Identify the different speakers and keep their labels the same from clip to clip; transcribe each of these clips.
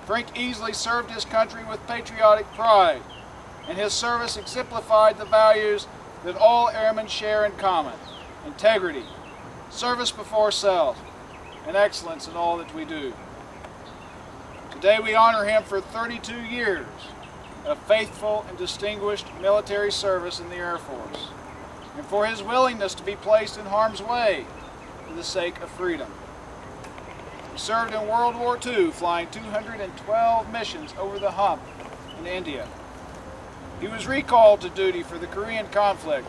Speaker 1: Frank Easley served his country with patriotic pride, and his service exemplified the values that all airmen share in common: integrity, service before self, and excellence in all that we do. Today we honor him for 32 years of faithful and distinguished military service in the Air Force, and for his willingness to be placed in harm's way for the sake of freedom. He served in World War II, flying 212 missions over the hump in India. He was recalled to duty for the Korean conflict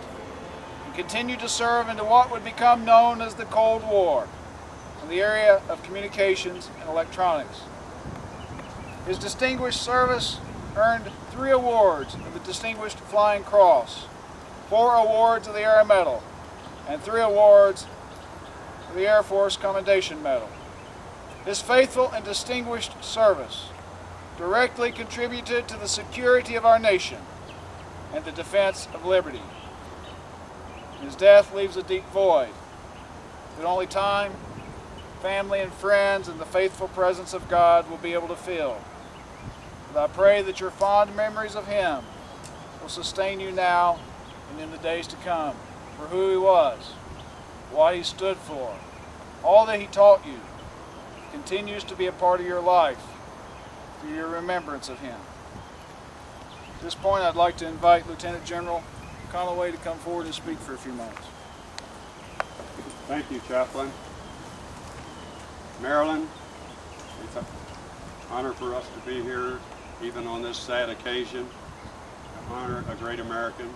Speaker 1: and continued to serve into what would become known as the Cold War in the area of communications and electronics. His distinguished service earned 3 awards of the Distinguished Flying Cross, 4 awards of the Air Medal, and 3 awards of the Air Force Commendation Medal. His faithful and distinguished service directly contributed to the security of our nation and the defense of liberty. His death leaves a deep void that only time, family, and friends, and the faithful presence of God will be able to fill. But I pray that your fond memories of him will sustain you now and in the days to come for who he was, what he stood for, all that he taught you, continues to be a part of your life through your remembrance of him. At this point, I'd like to invite Lieutenant General Conaway to come forward and speak for a few moments.
Speaker 2: Thank you, Chaplain. Marilyn, it's an honor for us to be here, even on this sad occasion, to honor a great American,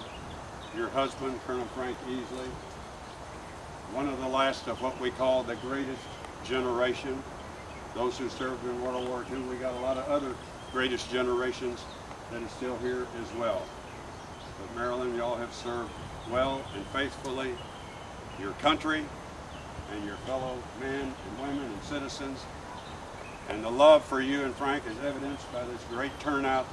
Speaker 2: your husband, Colonel Frank Easley, one of the last of what we call the greatest generation. Those who served in World War II, we got a lot of other greatest generations that is still here as well. But Marilyn, y'all have served well and faithfully your country and your fellow men and women and citizens. And the love for you and Frank is evidenced by this great turnout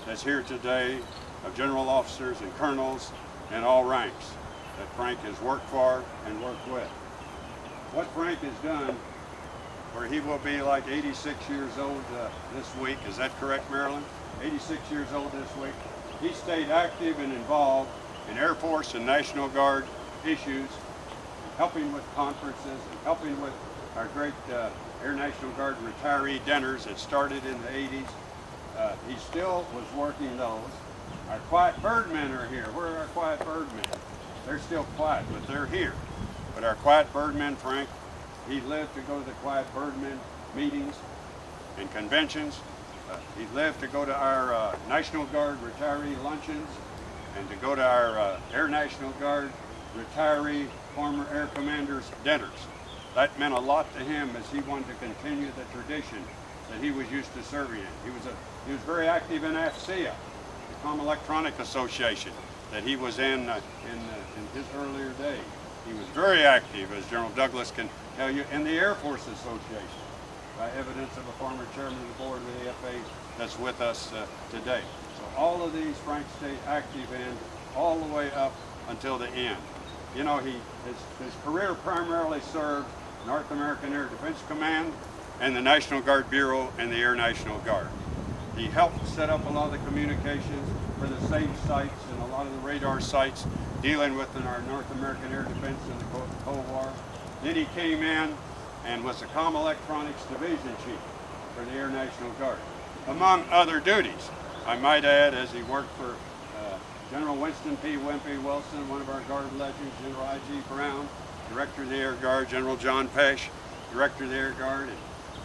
Speaker 2: that's here today of general officers and colonels in all ranks that Frank has worked for and worked with. What Frank has done, where he will be like 86 years old this week. Is that correct, Marilyn? 86 years old this week. He stayed active and involved in Air Force and National Guard issues, helping with conferences and helping with our great Air National Guard retiree dinners that started in the 80s. He still was working those. Our quiet birdmen are here. Where are our quiet birdmen? They're still quiet, but they're here. But our quiet birdmen, Frank, he lived to go to the quiet birdmen meetings and conventions. He lived to go to our National Guard retiree luncheons and to go to our Air National Guard retiree former air commanders dinners. That meant a lot to him as he wanted to continue the tradition that he was used to serving in. He was very active in AFCEA, the Common Electronic Association, that he was in his earlier days. He was very active, as General Douglas can tell you, in the Air Force Association, by evidence of a former chairman of the board of the AFA that's with us today. So all of these Frank stayed active in all the way up until the end. You know, his career primarily served North American Air Defense Command and the National Guard Bureau and the Air National Guard. He helped set up a lot of the communications for the SAFE sites and a lot of the radar sites dealing with in our North American Air Defense in the Cold War. Then he came in and was the Comm Electronics Division Chief for the Air National Guard, among other duties. I might add, as he worked for General Winston P. Wimpy Wilson, one of our Guard legends, General I.G. Brown, Director of the Air Guard, General John Pesh, Director of the Air Guard, and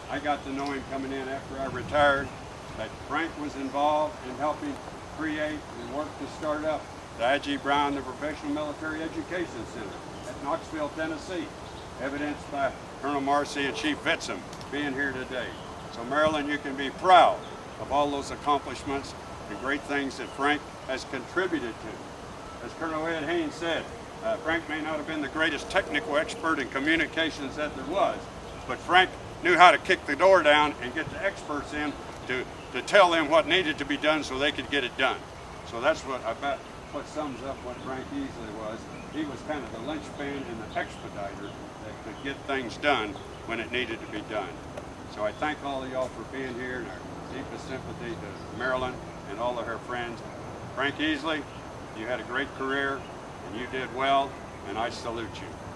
Speaker 2: I got to know him coming in after I retired, that Frank was involved in helping create and work to start up the I.G. Brown, the Professional Military Education Center at Knoxville, Tennessee, evidenced by Colonel Marcy and Chief Vitzum being here today. So Marilyn, you can be proud of all those accomplishments and great things that Frank has contributed to. As Colonel Ed Haynes said, Frank may not have been the greatest technical expert in communications that there was, but Frank knew how to kick the door down and get the experts in to tell them what needed to be done so they could get it done. So that's what sums up what Frank Easley was. He was kind of the linchpin and the expediter that to get things done when it needed to be done. So I thank all of y'all for being here, and our deepest sympathy to Marilyn and all of her friends. Frank Easley, you had a great career, and you did well, and I salute you.